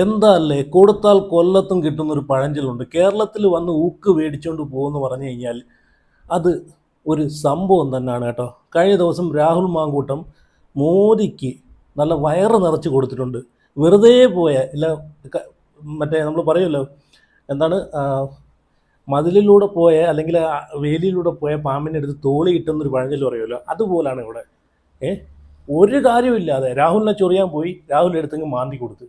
എന്താ അല്ലേ, കൊടുത്താൽ കൊല്ലത്തും കിട്ടുന്നൊരു പഴഞ്ചൊല്ലുണ്ട്. കേരളത്തിൽ വന്ന് ഊക്ക് മേടിച്ചുകൊണ്ട് പോകുമെന്ന് പറഞ്ഞു കഴിഞ്ഞാൽ അത് ഒരു സംഭവം തന്നെയാണ് കേട്ടോ. കഴിഞ്ഞ ദിവസം രാഹുൽ മാങ്കൂട്ടം മോദിക്ക് നല്ല വയറ് നിറച്ച് കൊടുത്തിട്ടുണ്ട്. വെറുതെ പോയ ഇല്ല, മറ്റേ നമ്മൾ പറയുമല്ലോ, എന്താണ്, മതിലിലൂടെ പോയ അല്ലെങ്കിൽ വേലിയിലൂടെ പോയ പാമ്പിൻ്റെ അടുത്ത് തോളി കിട്ടുന്നൊരു പഴഞ്ചൊല്ല് പറയുമല്ലോ, അതുപോലാണ് ഇവിടെ. ഒരു കാര്യമില്ലാതെ രാഹുലിനെ ചൊറിയാൻ പോയി, രാഹുൽ എടുത്തെങ്കിൽ മാന്തി കൊടുത്ത്.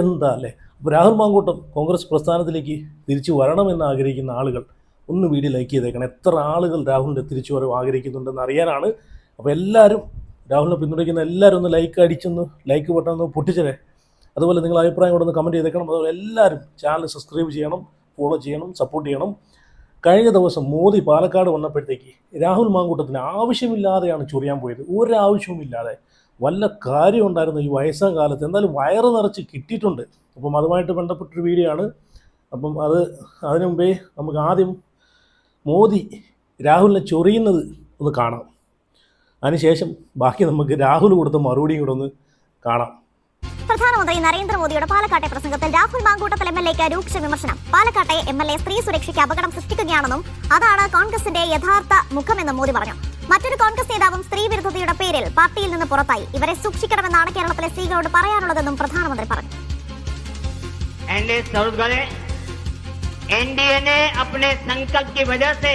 എന്താ അല്ലേ. അപ്പോൾ രാഹുൽ മാങ്കൂട്ടം കോൺഗ്രസ് പ്രസ്ഥാനത്തിലേക്ക് തിരിച്ചു വരണമെന്ന് ആഗ്രഹിക്കുന്ന ആളുകൾ ഒന്ന് വീഡിയോ ലൈക്ക് ചെയ്തേക്കണം. എത്ര ആളുകൾ രാഹുലിൻ്റെ തിരിച്ചു വരവ് ആഗ്രഹിക്കുന്നുണ്ടെന്ന് അറിയാനാണ്. അപ്പോൾ എല്ലാവരും, രാഹുലിനെ പിന്തുണയ്ക്കുന്ന എല്ലാവരും ഒന്ന് ലൈക്ക് അടിച്ചൊന്ന് ലൈക്ക് ബട്ടൺ ഒന്ന് പൊട്ടിച്ചേ. അതുപോലെ നിങ്ങൾ അഭിപ്രായം കൂടെ ഒന്ന് കമൻറ്റ് ചെയ്തേക്കണം. അതുപോലെ എല്ലാവരും ചാനൽ സബ്സ്ക്രൈബ് ചെയ്യണം, ഫോളോ ചെയ്യണം, സപ്പോർട്ട് ചെയ്യണം. കഴിഞ്ഞ ദിവസം മോദി പാലക്കാട് വന്നപ്പോഴത്തേക്ക് രാഹുൽ മാങ്കൂട്ടത്തിന് ആവശ്യമില്ലാതെയാണ് ചൊറിയാൻ പോയത്. ഒരാവശ്യവുമില്ലാതെ. വല്ല കാര്യം ഉണ്ടായിരുന്നു ഈ വയസ്സാം കാലത്ത്. എന്തായാലും വയറ് നിറച്ച് കിട്ടിയിട്ടുണ്ട്. അപ്പം അതുമായിട്ട് ബന്ധപ്പെട്ടൊരു വീഡിയോ ആണ്. അപ്പം അതിനു മുമ്പേ നമുക്ക് ആദ്യം മോദി രാഹുലിനെ ചൊറിയുന്നത് ഒന്ന് കാണാം. അതിനുശേഷം ബാക്കി നമുക്ക് രാഹുൽ കൊടുത്ത മറുപടിയും കൂടെ ഒന്ന് കാണാം. പ്രധാനമന്ത്രി നരേന്ദ്രമോദിയുടെ പാലക്കാട്ടെ പ്രസംഗത്തിൽ രാഹുൽ മാങ്കൂട്ടത്തിൽ എംഎൽഎക്ക് രൂക്ഷ വിമർശനം. പാലക്കാട്ടെ എംഎൽഎ സ്ത്രീ സുരക്ഷയ്ക്ക് അപകടം സൃഷ്ടിക്കുകയാണെന്നും അതാണ് കോൺഗ്രസിന്റെ യഥാർത്ഥ മുഖമെന്നും മോദി പറഞ്ഞു. മറ്റൊരു കോൺഗ്രസ് നേതാവും സ്ത്രീ വിരുദ്ധതയുടെ പേരിൽ പാർട്ടിയിൽ നിന്ന് പുറത്തായി. ഇവരെ സൂക്ഷിക്കണമെന്നാണ് കേരളത്തിലെ സ്ത്രീകളോട് പറയാനുള്ളതെന്നും പ്രധാനമന്ത്രി പറഞ്ഞു. एनडीए ने अपने संकल्प की वजह से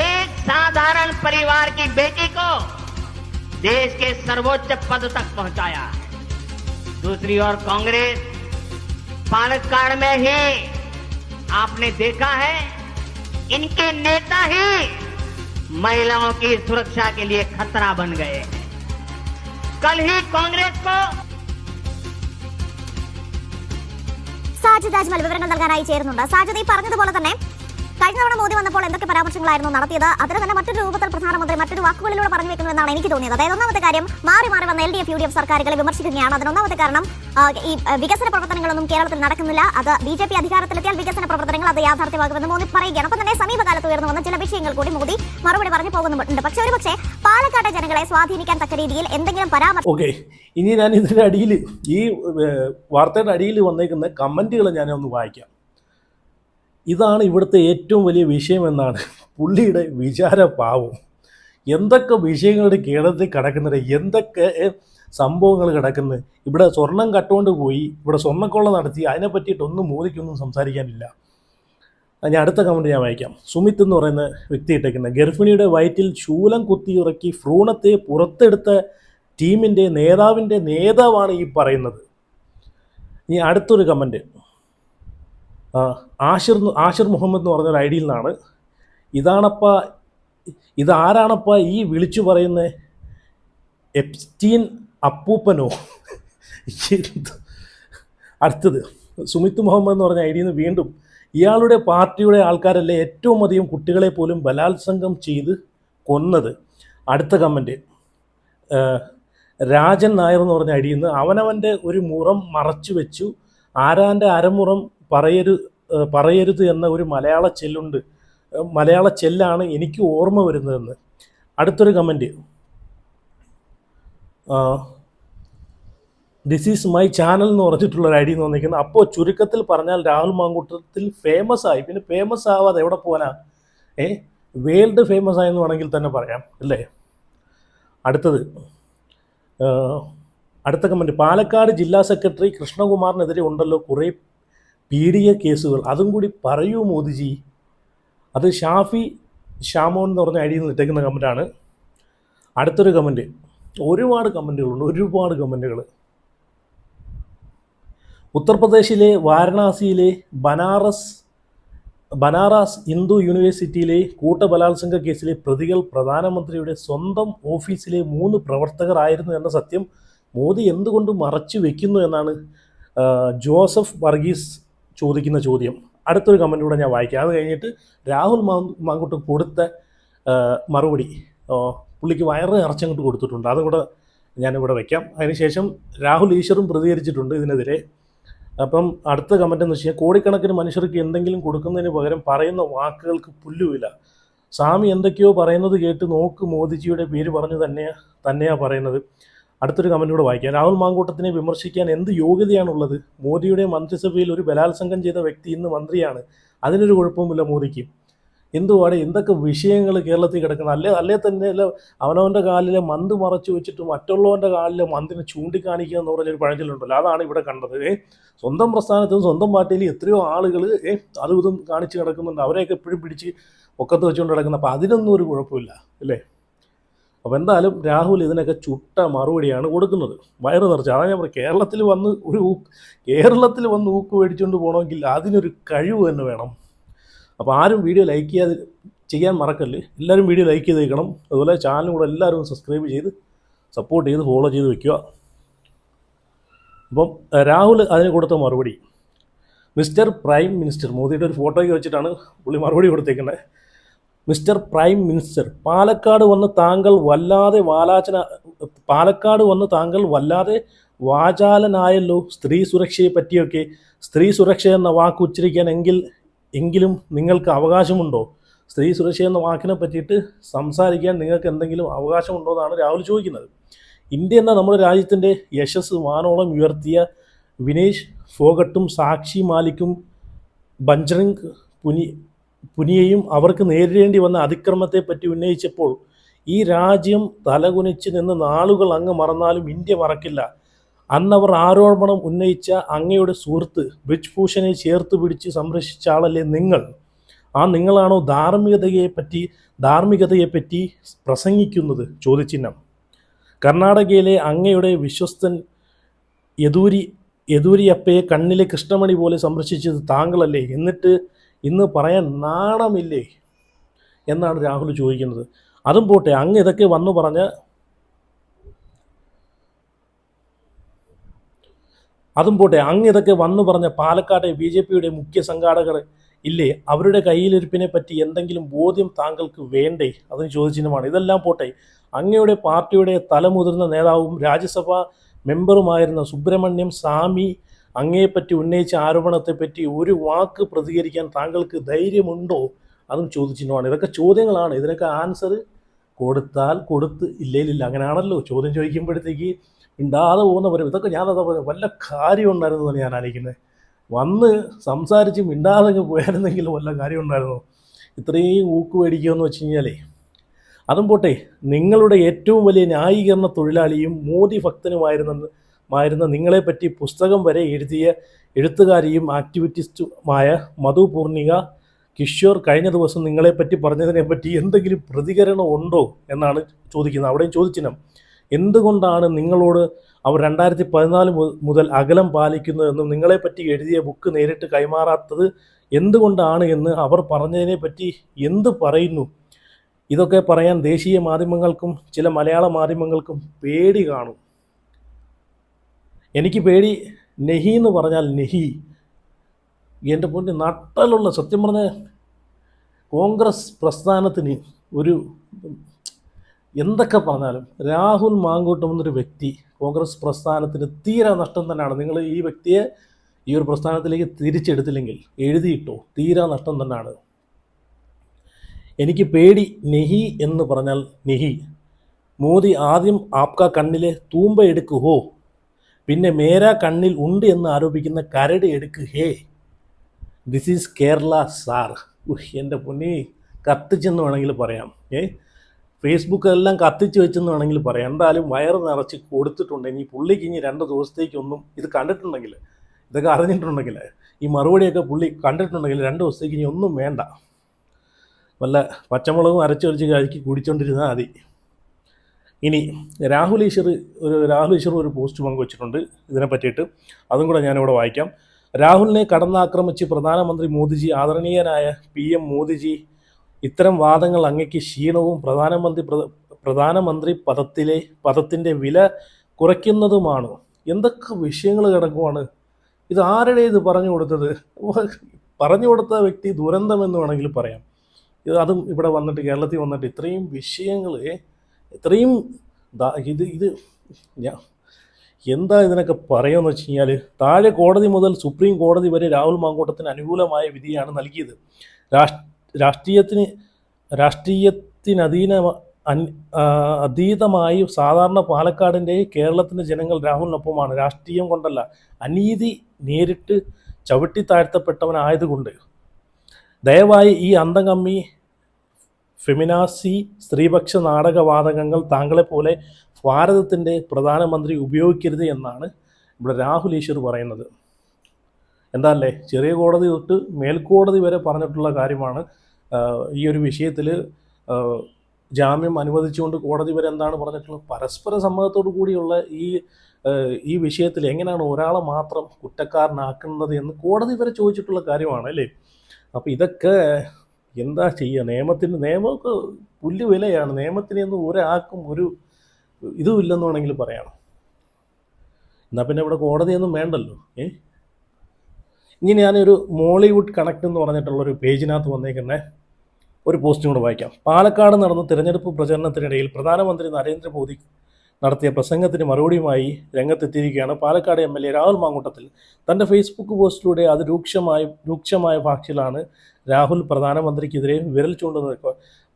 एक साधारण परिवार की बेटी को देश के सर्वोच्च पद तक पहुंचाया। दूसरी ओर कांग्रेस पालक्काड़ में ही आपने देखा है, इनके नेता ही महिलाओं की सुरक्षा के लिए खतरा बन गए हैं। कल ही कांग्रेस को സാജിദ് അജ്മൽ വിവരങ്ങൾ നൽകാനായി ചേരുന്നുണ്ട്. സാജിദ്, ഈ പറഞ്ഞതുപോലെ തന്നെ കഴിഞ്ഞ തവണ മോദി വന്നപ്പോൾ എന്തൊക്കെ പരാമർശങ്ങളായിരുന്നു നടത്തിയത്, അതിന് തന്നെ മറ്റൊരു രൂപത്തിൽ പ്രധാനമന്ത്രി മറ്റൊരു വാക്കുകളിലൂടെ പറഞ്ഞു വെക്കുന്നു എന്നാണ് എനിക്ക് തോന്നിയത്. അതായത് ഒന്നാമത്തെ കാര്യം, മാറി മാറി വന്ന LDF UDF സർക്കാരുകളെ വിമർശിക്കുകയാണ്. അതിനൊന്നാമത്തെ കാരണം ഈ വികസന പ്രവർത്തനങ്ങളൊന്നും കേരളത്തിൽ നടക്കുന്നില്ല. അത് BJP അധികാരത്തിലെത്തിയാൽ വികസന പ്രവർത്തനങ്ങൾ അത് യാഥാർത്ഥ്യമാകുമെന്ന് മോദി പറയുകയാണ്. അപ്പം തന്നെ സമീപകാലത്ത് ഉയർന്നു വന്ന ചില വിഷയങ്ങൾ കൂടി മോദി മറുപടി പറഞ്ഞു പോകുന്നുണ്ട്. പക്ഷേ ഒരുപക്ഷെ പാലക്കാട്ടെ ജനങ്ങളെ സ്വാധീനിക്കാൻ തക്ക രീതിയിൽ എന്തെങ്കിലും പരാമർശം. ഓക്കെ, ഇനി ഞാൻ ഇതിൻ്റെ അടിയിൽ, ഈ വാർത്തയുടെ അടിയിൽ വന്നേക്കുന്ന കമൻറ്റുകൾ ഞാനൊന്ന് വായിക്കാം. ഇതാണ് ഇവിടുത്തെ ഏറ്റവും വലിയ വിഷയമെന്നാണ് പുള്ളിയുടെ വിചാരഭാവം. എന്തൊക്കെ വിഷയങ്ങളുടെ കേരളത്തിൽ കിടക്കുന്നത്, എന്തൊക്കെ സംഭവങ്ങൾ കിടക്കുന്നത്. ഇവിടെ സ്വർണം കട്ടുകൊണ്ട് പോയി, ഇവിടെ സ്വർണ്ണക്കൊള്ള നടത്തി, അതിനെ പറ്റിയിട്ടൊന്നും മോദിക്കൊന്നും സംസാരിക്കാനില്ല. ഞാൻ അടുത്ത കമൻറ്റ് ഞാൻ വായിക്കാം. സുമിത്ത് എന്ന് പറയുന്ന വ്യക്തി ഇട്ടേക്കുന്നത്, ഗർഭിണിയുടെ വയറ്റിൽ ശൂലം കുത്തിയിറക്കി ഭ്രൂണത്തെ പുറത്തെടുത്ത ടീമിൻ്റെ നേതാവിൻ്റെ നേതാവാണ് ഈ പറയുന്നത്. ഇനി അടുത്തൊരു കമൻറ്റ്, ആഷിർ മുഹമ്മദ് എന്ന് പറഞ്ഞൊരു ഐഡിയിൽ നിന്നാണ്. ഇതാരാണപ്പാ ഈ വിളിച്ചു പറയുന്ന എപ്സ്റ്റീൻ അപ്പൂപ്പനോ? അടുത്തത് സുമിത്ത് മുഹമ്മദ് എന്ന് പറഞ്ഞ ഐഡിയിൽ നിന്ന് വീണ്ടും, ഇയാളുടെ പാർട്ടിയുടെ ആൾക്കാരല്ലേ ഏറ്റവും അധികം കുട്ടികളെ പോലും ബലാത്സംഗം ചെയ്ത് കൊന്നത്. അടുത്ത കമൻറ്റ്, രാജൻ നായർ എന്ന് പറഞ്ഞ ഐഡിയിൽ നിന്ന്, അവനവൻ്റെ ഒരു മുറം മറച്ചു വെച്ചു ആരാൻ്റെ അരമുറം പറയരുത് എന്ന ഒരു മലയാള ചെല്ലാണ് എനിക്ക് ഓർമ്മ വരുന്നതെന്ന്. അടുത്തൊരു comment, this is my channel എന്ന് പറഞ്ഞിട്ടുള്ളൊരു ഐഡിയ എന്ന് വന്നിരിക്കുന്നത്. അപ്പോൾ ചുരുക്കത്തിൽ പറഞ്ഞാൽ രാഹുൽ മാങ്കൂട്ടത്തിൽ ഫേമസ് ആയി. പിന്നെ ഫേമസ് ആവാതെ എവിടെ പോകാനാ? വേൾഡ് ഫേമസ് ആയെന്ന് വേണമെങ്കിൽ തന്നെ പറയാം അല്ലേ. അടുത്ത കമൻറ്റ്, പാലക്കാട് ജില്ലാ സെക്രട്ടറി കൃഷ്ണകുമാറിനെതിരെ ഉണ്ടല്ലോ കുറേ പീഡിയ കേസുകൾ, അതും കൂടി പറയൂ മോദിജി. അത് ഷാഫി ഷാമോൻ എന്ന് പറഞ്ഞ ഐഡിയിൽ നിന്ന് ഇട്ടേക്കുന്ന കമൻറ്റാണ്. അടുത്തൊരു കമൻറ്റ്, ഒരുപാട് കമൻറ്റുകൾ. ഉത്തർപ്രദേശിലെ വാരണാസിയിലെ ബനാറസ് ഹിന്ദു യൂണിവേഴ്സിറ്റിയിലെ കൂട്ടബലാത്സംഗ കേസിലെ പ്രതികൾ പ്രധാനമന്ത്രിയുടെ സ്വന്തം ഓഫീസിലെ 3 പ്രവർത്തകർ ആയിരുന്നു എന്ന സത്യം മോദി എന്തുകൊണ്ട് മറച്ചു വെക്കുന്നു എന്നാണ് ജോസഫ് വർഗീസ് ചോദിക്കുന്ന ചോദ്യം. അടുത്തൊരു കമൻറ്റ് കൂടെ ഞാൻ വായിക്കാം. അത് കഴിഞ്ഞിട്ട് രാഹുൽ മാങ്കൂട്ടം കൊടുത്ത മറുപടി, പുള്ളിക്ക് വയറ് ഇറച്ചങ്ങോട്ട് കൊടുത്തിട്ടുണ്ട്, അതും കൂടെ ഞാനിവിടെ വയ്ക്കാം. അതിനുശേഷം രാഹുൽ ഈശ്വറും പ്രതികരിച്ചിട്ടുണ്ട് ഇതിനെതിരെ. അപ്പം അടുത്ത കമൻറ്റ് എന്ന് വെച്ച് കഴിഞ്ഞാൽ, കോടിക്കണക്കിന് മനുഷ്യർക്ക് എന്തെങ്കിലും കൊടുക്കുന്നതിന് പകരം പറയുന്ന വാക്കുകൾക്ക് പുല്ലുമില്ല. സ്വാമി എന്തൊക്കെയോ പറയുന്നത് കേട്ട് നോക്ക്, മോദിജിയുടെ പേര് പറഞ്ഞു തന്നെയാണ് പറയുന്നത്. അടുത്തൊരു കമൻറ്റ് കൂടെ വായിക്കാം. രാഹുൽ മാങ്കൂട്ടത്തിനെ വിമർശിക്കാൻ എന്ത് യോഗ്യതയാണുള്ളത്? മോദിയുടെ മന്ത്രിസഭയിൽ ഒരു ബലാത്സംഗം ചെയ്ത വ്യക്തി ഇന്ന് മന്ത്രിയാണ്. അതിനൊരു കുഴപ്പവുമില്ല മോദിക്ക്. എന്തുവാടെ എന്തൊക്കെ വിഷയങ്ങൾ കേരളത്തിൽ കിടക്കണം. അല്ലേ തന്നെ അവനവൻ്റെ കാലിലെ മന്ത് മറച്ചു വെച്ചിട്ട് മറ്റുള്ളവൻ്റെ കാലിലെ മന്തിനെ ചൂണ്ടിക്കാണിക്കുക എന്ന് പറഞ്ഞൊരു പഴഞ്ചൊല്ലുണ്ടല്ലോ, അതാണ് ഇവിടെ കണ്ടത്. സ്വന്തം പ്രസ്ഥാനത്തും സ്വന്തം പാർട്ടിയിൽ എത്രയോ ആളുകൾ അതും ഇതും കാണിച്ച് കിടക്കുന്നുണ്ട്. അവരെയൊക്കെ എപ്പോഴും പിടിച്ച് ഒക്കത്ത് വെച്ചുകൊണ്ട് കിടക്കുന്നത്. അപ്പോൾ അതിനൊന്നും ഒരു കുഴപ്പമില്ല അല്ലേ? അപ്പോൾ എന്തായാലും രാഹുൽ ഇതിനൊക്കെ ചുട്ട മറുപടിയാണ് കൊടുക്കുന്നത്, വയറ് നിറച്ച്. അതാണ് ഞാൻ പറയുന്നത്, കേരളത്തിൽ വന്ന് ഊക്ക് മേടിച്ചുകൊണ്ട് പോകണമെങ്കിൽ അതിനൊരു കഴിവ് തന്നെ വേണം. അപ്പോൾ ആരും വീഡിയോ ലൈക്ക് ചെയ്യാൻ മറക്കല്ലേ. എല്ലാവരും വീഡിയോ ലൈക്ക് ചെയ്തേക്കണം. അതുപോലെ ചാനലും കൂടെ എല്ലാവരും സബ്സ്ക്രൈബ് ചെയ്ത് സപ്പോർട്ട് ചെയ്ത് ഫോളോ ചെയ്ത് വെക്കുക. അപ്പം രാഹുൽ അതിന് കൊടുത്ത മറുപടി, മിസ്റ്റർ പ്രൈം മിനിസ്റ്റർ, മോദിയുടെ ഒരു ഫോട്ടോയ്ക്ക് വെച്ചിട്ടാണ് പുള്ളി മറുപടി കൊടുത്തേക്കുന്നത്. മിസ്റ്റർ പ്രൈം മിനിസ്റ്റർ, പാലക്കാട് വന്ന് താങ്കൾ വല്ലാതെ വാചാലനായല്ലോ സ്ത്രീ സുരക്ഷയെ പറ്റിയൊക്കെ. സ്ത്രീ സുരക്ഷ എന്ന വാക്ക് ഉച്ചരിക്കാൻ എങ്കിലും നിങ്ങൾക്ക് അവകാശമുണ്ടോ? സ്ത്രീ സുരക്ഷ എന്ന വാക്കിനെ പറ്റിയിട്ട് സംസാരിക്കാൻ നിങ്ങൾക്ക് എന്തെങ്കിലും അവകാശമുണ്ടോ എന്നാണ് രാഹുൽ ചോദിക്കുന്നത്. ഇന്ത്യ എന്ന നമ്മുടെ രാജ്യത്തിൻ്റെ യശസ് വാനോളം ഉയർത്തിയ വിനേഷ് ഫോഗട്ടും സാക്ഷി മാലിക്കും ബജ്രംഗ് പുനിയയും അവർക്ക് നേരിടേണ്ടി വന്ന അതിക്രമത്തെപ്പറ്റി ഉന്നയിച്ചപ്പോൾ ഈ രാജ്യം തലകുനിച്ച് നിന്ന് നാളുകൾ അങ്ങ് മറന്നാലും ഇന്ത്യ മറക്കില്ല. അന്നവർ ആരോപണം ഉന്നയിച്ച അങ്ങയുടെ സുഹൃത്ത് ബ്രിജ് ഭൂഷണെ ചേർത്ത് പിടിച്ച് സംരക്ഷിച്ച ആളല്ലേ നിങ്ങൾ? ആ നിങ്ങളാണോ ധാർമ്മികതയെപ്പറ്റി പ്രസംഗിക്കുന്നത്? ചോദ്യചിഹ്നം. കർണാടകയിലെ അങ്ങയുടെ വിശ്വസ്തൻ യെദൂരിയപ്പയെ കണ്ണിലെ കൃഷ്ണമണി പോലെ സംരക്ഷിച്ചത് താങ്കളല്ലേ? എന്നിട്ട് ഇന്ന് പറയാൻ നാണമില്ലേ എന്നാണ് രാഹുൽ ചോദിക്കുന്നത്. അതും പോട്ടെ, അങ്ങ് ഇതൊക്കെ വന്നു പറഞ്ഞ പാലക്കാട്ടെ BJPയുടെ മുഖ്യ സംഘാടകർ ഇല്ലേ? അവരുടെ കയ്യിലിരിപ്പിനെ പറ്റി എന്തെങ്കിലും ബോധ്യം താങ്കൾക്ക് വേണ്ടേ? അതിന് ചോദിച്ചിട്ടുമാണ്. ഇതെല്ലാം പോട്ടെ, അങ്ങയുടെ പാർട്ടിയുടെ തലമുതിർന്ന നേതാവും രാജ്യസഭാ മെമ്പറുമായിരുന്ന സുബ്രഹ്മണ്യം സ്വാമി അങ്ങയെപ്പറ്റി ഉന്നയിച്ച ആരോപണത്തെപ്പറ്റി ഒരു വാക്ക് പ്രതികരിക്കാൻ താങ്കൾക്ക് ധൈര്യമുണ്ടോ? അതും ചോദിച്ചിട്ടുമാണ്. ഇതൊക്കെ ചോദ്യങ്ങളാണ്. ഇതിനൊക്കെ ആൻസർ കൊടുത്താൽ കൊടുത്ത്, ഇല്ലേലില്ല. അങ്ങനെയാണല്ലോ ചോദ്യം ചോദിക്കുമ്പോഴത്തേക്ക് മിണ്ടാതെ പോകുന്നവരും. ഇതൊക്കെ ഞാനതാ പറയുന്നത്, വല്ല കാര്യം ഉണ്ടായിരുന്നതാണ് ഞാൻ ആലോചിക്കുന്നത്. വന്ന് സംസാരിച്ച് മിണ്ടാതെ പോയായിരുന്നെങ്കിൽ വല്ല കാര്യം ഉണ്ടായിരുന്നോ? ഇത്രയും ഊക്ക് മേടിക്കുമെന്ന് വെച്ച് കഴിഞ്ഞാലേ. അതും പോട്ടെ, നിങ്ങളുടെ ഏറ്റവും വലിയ ന്യായീകരണ തൊഴിലാളിയും മോദി ഭക്തനുമായിരുന്ന നിങ്ങളെപ്പറ്റി പുസ്തകം വരെ എഴുതിയ എഴുത്തുകാരിയും ആക്ടിവിറ്റിസ്റ്റുമായ മധു പൂർണിക കിഷോർ കഴിഞ്ഞ ദിവസം നിങ്ങളെപ്പറ്റി പറഞ്ഞതിനെപ്പറ്റി എന്തെങ്കിലും പ്രതികരണം ഉണ്ടോ എന്നാണ് ചോദിക്കുന്നത്. അവിടെയും ചോദിച്ചിനം. എന്തുകൊണ്ടാണ് നിങ്ങളോട് അവർ 2014 മുതൽ അകലം പാലിക്കുന്നതെന്നും നിങ്ങളെപ്പറ്റി എഴുതിയ ബുക്ക് നേരിട്ട് കൈമാറാത്തത് എന്തുകൊണ്ടാണ് എന്ന് അവർ പറഞ്ഞതിനെപ്പറ്റി എന്ത് പറയുന്നു? ഇതൊക്കെ പറയാൻ ദേശീയ മാധ്യമങ്ങൾക്കും ചില മലയാള മാധ്യമങ്ങൾക്കും പേടി കാണും. എനിക്ക് പേടി നെഹി എന്ന് പറഞ്ഞാൽ നെഹി. എൻ്റെ പൊന്ന് നട്ടലുള്ള, സത്യം പറഞ്ഞ കോൺഗ്രസ് പ്രസ്ഥാനത്തിന് ഒരു എന്തൊക്കെ പറഞ്ഞാലും രാഹുൽ മാങ്കൂട്ടം എന്നൊരു വ്യക്തി കോൺഗ്രസ് പ്രസ്ഥാനത്തിന് തീരെ നഷ്ടം തന്നെയാണ്. നിങ്ങൾ ഈ വ്യക്തിയെ ഈ ഒരു പ്രസ്ഥാനത്തിലേക്ക് തിരിച്ചെടുത്തില്ലെങ്കിൽ എഴുതിയിട്ടോ, തീരെ നഷ്ടം തന്നെയാണ്. എനിക്ക് പേടി നെഹി എന്ന് പറഞ്ഞാൽ നെഹി. മോദി ആദ്യം ആപ്കാ കണ്ണിലെ തൂമ്പ എടുക്കു ഹോ, പിന്നെ മേരാ കണ്ണിൽ ഉണ്ട് എന്ന് ആരോപിക്കുന്ന കരട് എടുക്ക് ഹേ. This is Kerala sir. എൻ്റെ പൊന്നി, കത്തിച്ചെന്ന് വേണമെങ്കിൽ പറയാം. ഫേസ്ബുക്കെല്ലാം കത്തിച്ച് വെച്ചെന്ന് വേണമെങ്കിൽ പറയാം. എന്തായാലും വയറ് നിറച്ച് കൊടുത്തിട്ടുണ്ടെങ്കിൽ പുള്ളിക്ക് ഇനി 2 ദിവസത്തേക്കൊന്നും ഇത് കണ്ടിട്ടുണ്ടെങ്കിൽ, ഇതൊക്കെ അറിഞ്ഞിട്ടുണ്ടെങ്കിൽ, ഈ മറുപടിയൊക്കെ പുള്ളി കണ്ടിട്ടുണ്ടെങ്കിൽ 2 ദിവസത്തേക്ക് ഇനി ഒന്നും വേണ്ട. വല്ല പച്ചമുളകും അരച്ചൊഴിച്ച് കഴുകി കുടിച്ചോണ്ടിരുന്നാൽ മതി. ഇനി രാഹുൽ ഈശ്വർ ഒരു പോസ്റ്റ് പങ്കുവച്ചിട്ടുണ്ട് ഇതിനെ പറ്റിയിട്ട്. അതും കൂടെ ഞാനിവിടെ വായിക്കാം. രാഹുലിനെ കടന്നാക്രമിച്ച് പ്രധാനമന്ത്രി മോദിജി, ആദരണീയനായ PM മോദിജി, ഇത്തരം വാദങ്ങൾ അങ്ങയ്ക്ക് ക്ഷീണവും പ്രധാനമന്ത്രി പദത്തിൻ്റെ വില കുറയ്ക്കുന്നതുമാണ്. എന്തൊക്കെ വിഷയങ്ങൾ കിടക്കുവാണ്. ഇത് ആരുടെ ഇത് പറഞ്ഞു കൊടുത്തത്? പറഞ്ഞു കൊടുത്ത വ്യക്തി ദുരന്തമെന്ന് വേണമെങ്കിൽ പറയാം. അതും ഇവിടെ വന്നിട്ട്, കേരളത്തിൽ വന്നിട്ട് ഇത്രയും വിഷയങ്ങൾ, ഇത്രയും ഇത് എന്താ ഇതിനൊക്കെ പറയുമെന്ന് വെച്ച് കഴിഞ്ഞാൽ, താഴെ കോടതി മുതൽ സുപ്രീം കോടതി വരെ രാഹുൽ മാങ്കൂട്ടത്തിന് അനുകൂലമായ വിധിയാണ് നൽകിയത്. രാഷ്ട്രീയത്തിനധീനമായ അതീതമായി സാധാരണ പാലക്കാടിൻ്റെ കേരളത്തിൻ്റെ ജനങ്ങൾ രാഹുലിനൊപ്പമാണ്, രാഷ്ട്രീയം കൊണ്ടല്ല, അനീതി നേരിട്ട് ചവിട്ടി താഴ്ത്തപ്പെട്ടവനായതുകൊണ്ട് ദയവായി ഈ അന്തംകമ്മി ഫെമിനാസി സ്ത്രീപക്ഷ നാടകവാതകങ്ങൾ താങ്കളെപ്പോലെ ഭാരതത്തിൻ്റെ പ്രധാനമന്ത്രി ഉപയോഗിക്കരുത് എന്നാണ് ഇവിടെ രാഹുൽ ഈശ്വർ പറയുന്നത്. എന്താല്ലേ, ചെറിയ കോടതി തൊട്ട് മേൽക്കോടതി വരെ പറഞ്ഞിട്ടുള്ള കാര്യമാണ്. ഈ ഒരു വിഷയത്തിൽ ജാമ്യം അനുവദിച്ചുകൊണ്ട് കോടതി വരെ എന്താണ് പറഞ്ഞിട്ടുള്ളത്? പരസ്പര സമ്മതത്തോടു കൂടിയുള്ള ഈ വിഷയത്തിൽ എങ്ങനെയാണ് ഒരാളെ മാത്രം കുറ്റക്കാരനാക്കുന്നത് എന്ന് കോടതി വരെ ചോദിച്ചിട്ടുള്ള കാര്യമാണ് അല്ലേ. അപ്പോൾ ഇതൊക്കെ എന്താ ചെയ്യുക? നിയമമൊക്കെ പുല്ല് വിലയാണ്. നിയമത്തിനൊന്നും ഒരാൾക്കും ഒരു ഇതുമില്ലെന്ന് വേണമെങ്കിൽ പറയാം. എന്നാൽ പിന്നെ ഇവിടെ കോടതിയൊന്നും വേണ്ടല്ലോ. ഇനി ഞാനൊരു മോളിവുഡ് കണക്ട് എന്ന് പറഞ്ഞിട്ടുള്ളൊരു പേജിനകത്ത് വന്നേക്കുന്ന ഒരു പോസ്റ്റും കൂടെ വായിക്കാം. പാലക്കാട് നടന്ന തിരഞ്ഞെടുപ്പ് പ്രചരണത്തിനിടയിൽ പ്രധാനമന്ത്രി നരേന്ദ്രമോദി നടത്തിയ പ്രസംഗത്തിന് മറുപടിയുമായി രംഗത്തെത്തിയിരിക്കുകയാണ് പാലക്കാട് MLA രാഹുൽ മാങ്കൂട്ടത്തിൽ. തൻ്റെ ഫേസ്ബുക്ക് പോസ്റ്റിലൂടെ രൂക്ഷമായ ഭാഷയിലാണ് രാഹുൽ പ്രധാനമന്ത്രിക്കെതിരെ വിരൽ ചൂണ്ടുന്നത്.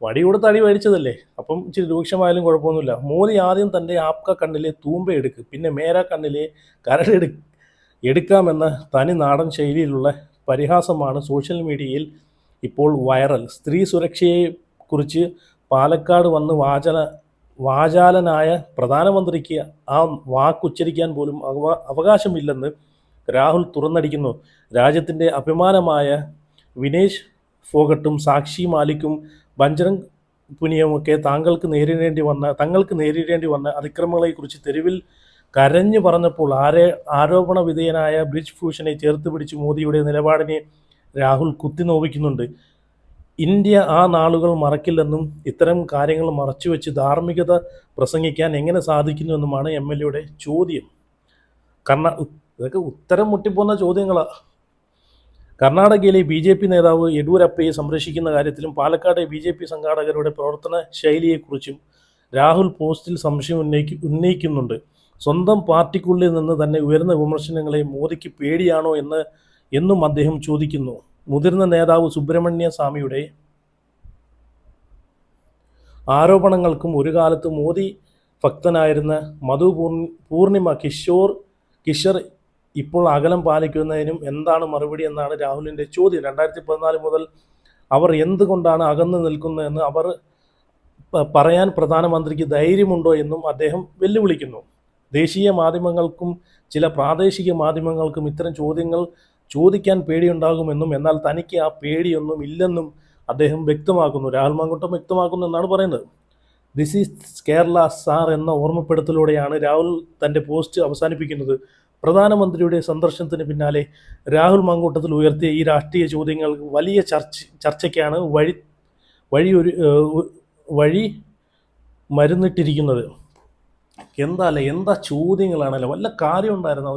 വടി കൊടുത്ത് അടി മേടിച്ചതല്ലേ, അപ്പം ഇച്ചിരി രൂക്ഷമായാലും കുഴപ്പമൊന്നുമില്ല. മോദി ആദ്യം തൻ്റെ ആപ്ക കണ്ണിലെ തൂമ്പ എടുക്ക്, പിന്നെ മേര കണ്ണിലെ കരട് എടുക്കാമെന്ന തനി നാടൻ ശൈലിയിലുള്ള പരിഹാസമാണ് സോഷ്യൽ മീഡിയയിൽ ഇപ്പോൾ വൈറൽ. സ്ത്രീ സുരക്ഷയെക്കുറിച്ച് പാലക്കാട് വന്ന് വാചാലനായ പ്രധാനമന്ത്രിക്ക് ആ വാക്കുച്ചരിക്കാൻ പോലും അവകാശമില്ലെന്ന് രാഹുൽ തുറന്നടിക്കുന്നു. രാജ്യത്തിൻ്റെ അഭിമാനമായ വിനേഷ് ഫോഗട്ടും സാക്ഷി മാലിക്കും ബജ്രംഗ് പുനിയുമൊക്കെ തങ്ങൾക്ക് നേരിടേണ്ടി വന്ന അതിക്രമങ്ങളെക്കുറിച്ച് തെരുവിൽ കരഞ്ഞു പറഞ്ഞപ്പോൾ ആരോപണ വിധേയനായ ബ്രിജ് ഭൂഷണെ ചേർത്ത് പിടിച്ച് മോദിയുടെ നിലപാടിനെ രാഹുൽ കുത്തിനോവിക്കുന്നുണ്ട്. ഇന്ത്യ ആ നാളുകൾ മറക്കില്ലെന്നും ഇത്തരം കാര്യങ്ങൾ മറച്ചുവെച്ച് ധാർമ്മികത പ്രസംഗിക്കാൻ എങ്ങനെ സാധിക്കുന്നുവെന്നുമാണ് MLAയുടെ ചോദ്യം. ഇതൊക്കെ ഉത്തരം മുട്ടിപ്പോകുന്ന ചോദ്യങ്ങളാണ്. കർണാടകയിലെ BJP നേതാവ് യെഡ്യൂരപ്പയെ സംരക്ഷിക്കുന്ന കാര്യത്തിലും പാലക്കാട് BJP സംഘാടകരുടെ പ്രവർത്തന ശൈലിയെക്കുറിച്ചും രാഹുൽ പോസ്റ്റിൽ സംശയം ഉന്നയിക്കുന്നുണ്ട്. സ്വന്തം പാർട്ടിക്കുള്ളിൽ നിന്ന് തന്നെ ഉയർന്ന വിമർശനങ്ങളെ മോദിക്ക് പേടിയാണോ എന്നും അദ്ദേഹം ചോദിക്കുന്നു. മുതിർന്ന നേതാവ് സുബ്രഹ്മണ്യ സ്വാമിയുടെ ആരോപണങ്ങൾക്കും ഒരു കാലത്ത് മോദി ഭക്തനായിരുന്ന മധു പൂർണിമ കിഷർ ഇപ്പോൾ അകലം പാലിക്കുന്നതിനും എന്താണ് മറുപടി എന്നാണ് രാഹുലിൻ്റെ ചോദ്യം. 2014 മുതൽ അവർ എന്തുകൊണ്ടാണ് അകന്നു നിൽക്കുന്നതെന്ന് അവർ പറയാൻ പ്രധാനമന്ത്രിക്ക് ധൈര്യമുണ്ടോ എന്നും അദ്ദേഹം വെല്ലുവിളിക്കുന്നു. ദേശീയ മാധ്യമങ്ങൾക്കും ചില പ്രാദേശിക മാധ്യമങ്ങൾക്കും ഇത്തരം ചോദ്യങ്ങൾ ചോദിക്കാൻ പേടിയുണ്ടാകുമെന്നും എന്നാൽ തനിക്ക് ആ പേടിയൊന്നും ഇല്ലെന്നും അദ്ദേഹം വ്യക്തമാക്കുന്നു. രാഹുൽ മാങ്കൂട്ടം വ്യക്തമാക്കുന്നു എന്നാണ് പറയുന്നത്. ദിസ് ഈസ് കേരള സാർ എന്ന ഓർമ്മപ്പെടുത്തലോടെയാണ് രാഹുൽ തൻ്റെ പോസ്റ്റ് അവസാനിപ്പിക്കുന്നത്. പ്രധാനമന്ത്രിയുടെ സന്ദർശനത്തിന് പിന്നാലെ രാഹുൽ മാങ്കൂട്ടത്തിൽ ഉയർത്തിയ ഈ രാഷ്ട്രീയ ചോദ്യങ്ങൾ വലിയ ചർച്ചയ്ക്കാണ് വഴി മരുന്നിട്ടിരിക്കുന്നത്. എന്താ ചോദ്യങ്ങളാണല്ലോ, വല്ല കാര്യം ഉണ്ടായിരുന്നോ?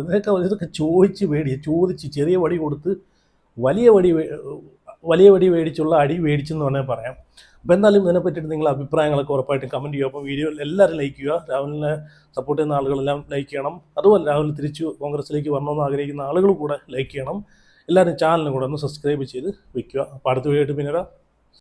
ഇതൊക്കെ ചോദിച്ച് ചെറിയ വടി കൊടുത്ത് വലിയ വടി മേടിച്ചുള്ള അടി മേടിച്ചെന്ന് വേണമെങ്കിൽ പറയാം. അപ്പോൾ എന്തായാലും ഇതിനെ പറ്റിയിട്ട് നിങ്ങളുടെ അഭിപ്രായങ്ങളൊക്കെ ഉറപ്പായിട്ടും കമൻറ്റ് ചെയ്യുക. അപ്പോൾ വീഡിയോ എല്ലാവരും ലൈക്ക് ചെയ്യുക. രാഹുലിനെ സപ്പോർട്ട് ചെയ്യുന്ന ആളുകളെല്ലാം ലൈക്ക് ചെയ്യണം. അതുപോലെ രാഹുൽ തിരിച്ചു കോൺഗ്രസിലേക്ക് വരണമെന്ന് ആഗ്രഹിക്കുന്ന ആളുകൾ കൂടെ ലൈക്ക് ചെയ്യണം. എല്ലാവരും ചാനലിനും കൂടെ ഒന്ന് സബ്സ്ക്രൈബ് ചെയ്ത് വയ്ക്കുക. അപ്പോൾ അടുത്ത വീഡിയോ ആയിട്ട് പിന്നീട്